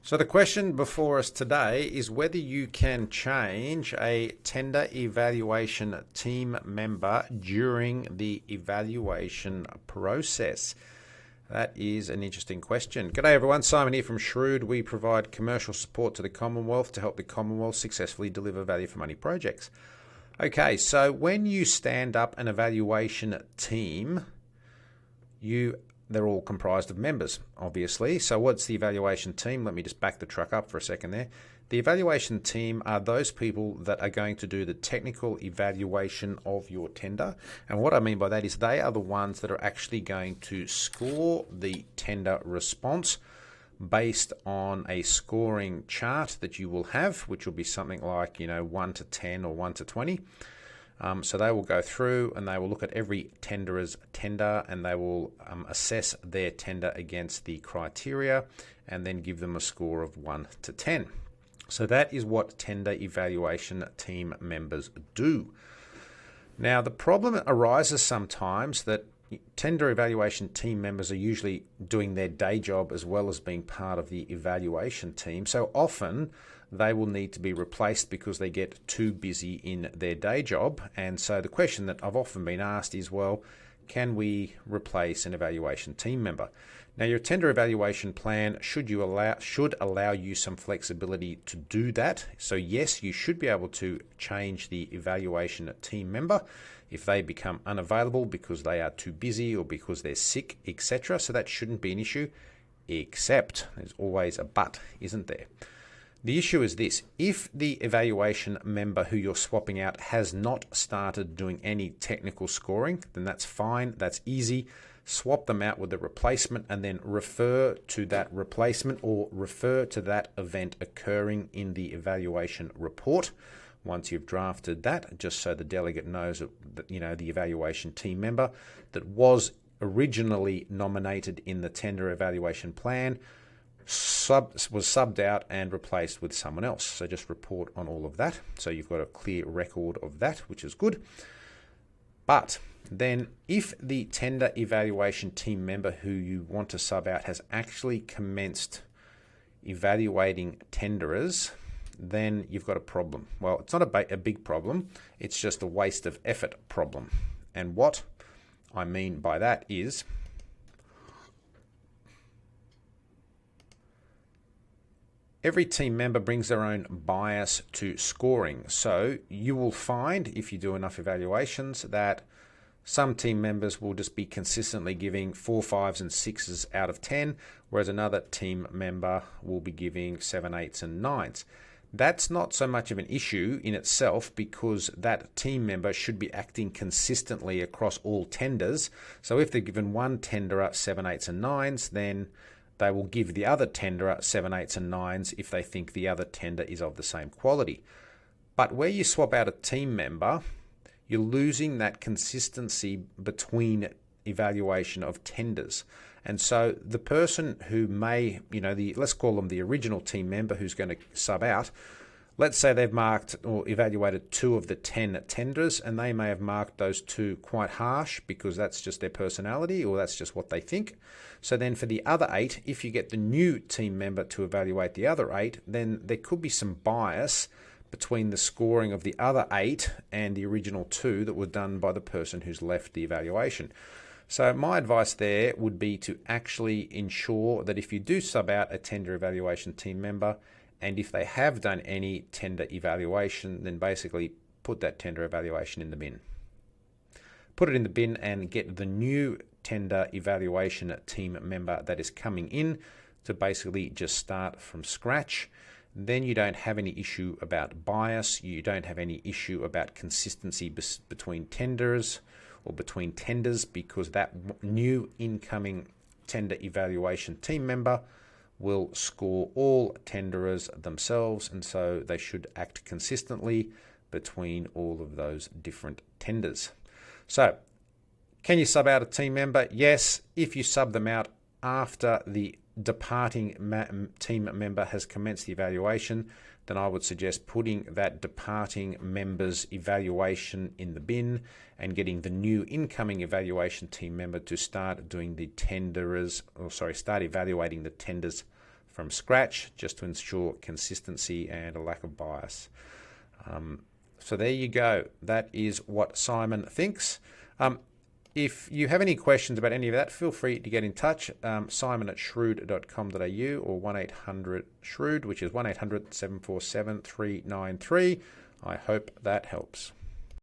So the question before us today is whether you can change a tender evaluation team member during the evaluation process. That is an interesting question. G'day everyone, Simon here from Shrewd. We provide commercial support to the Commonwealth to help the Commonwealth successfully deliver value for money projects. Okay, so when you stand up an evaluation team, they're all comprised of members, obviously. So what's the evaluation team? Let me just back the truck up for a second there. The evaluation team are those people that are going to do the technical evaluation of your tender. And what I mean by that is they are the ones that are actually going to score the tender response based on a scoring chart that you will have, which will be something like, 1 to 10 or 1 to 20. So they will go through and they will look at every tenderer's tender and they will assess their tender against the criteria and then give them a score of 1 to 10. So that is what tender evaluation team members do. Now, the problem arises sometimes that tender evaluation team members are usually doing their day job as well as being part of the evaluation team. So often they will need to be replaced because they get too busy in their day job. And so the question that I've often been asked is, well, can we replace an evaluation team member? Now, your tender evaluation plan should allow you some flexibility to do that. So yes, you should be able to change the evaluation team member if they become unavailable because they are too busy or because they're sick, etc. So that shouldn't be an issue, except there's always a but, isn't there? The issue is this: if the evaluation member who you're swapping out has not started doing any technical scoring, then that's fine, that's easy. Swap them out with a replacement and then refer to that replacement or refer to that event occurring in the evaluation report once you've drafted that, just so the delegate knows that, the evaluation team member that was originally nominated in the tender evaluation plan was subbed out and replaced with someone else. So just report on all of that. So you've got a clear record of that, which is good. But then if the tender evaluation team member who you want to sub out has actually commenced evaluating tenderers, then you've got a problem. Well, it's not a big problem. It's just a waste of effort problem. And what I mean by that is every team member brings their own bias to scoring. So you will find, if you do enough evaluations, that some team members will just be consistently giving 4, 5s and 6s out of 10, whereas another team member will be giving 7, 8s and 9s. That's not so much of an issue in itself because that team member should be acting consistently across all tenders. So if they're given one tenderer 7, 8s and 9s, then they will give the other tenderer 7, 8s and 9s if they think the other tender is of the same quality. But where you swap out a team member, you're losing that consistency between evaluation of tenders. And so the person who may, let's call them the original team member who's going to sub out, let's say they've marked or evaluated 2 of the 10 tenders and they may have marked those 2 quite harsh because that's just their personality or that's just what they think. So then for the other 8, if you get the new team member to evaluate the other 8, then there could be some bias between the scoring of the other 8 and the original 2 that were done by the person who's left the evaluation. So my advice there would be to actually ensure that if you do sub out a tender evaluation team member, and if they have done any tender evaluation, then basically put that tender evaluation in the bin. Put it in the bin and get the new tender evaluation team member that is coming in to basically just start from scratch. Then you don't have any issue about bias. You don't have any issue about consistency between tenders or between tenders because that new incoming tender evaluation team member will score all tenderers themselves, and so they should act consistently between all of those different tenders. So, can you sub out a team member? Yes, if you sub them out after the departing team member has commenced the evaluation, then I would suggest putting that departing member's evaluation in the bin and getting the new incoming evaluation team member to start doing the start evaluating the tenders from scratch, just to ensure consistency and a lack of bias. So there you go. That is what Simon thinks. If you have any questions about any of that, feel free to get in touch. simon@shrewd.com.au or 1-800-SHREWD, which is 1-800-747-393. I hope that helps.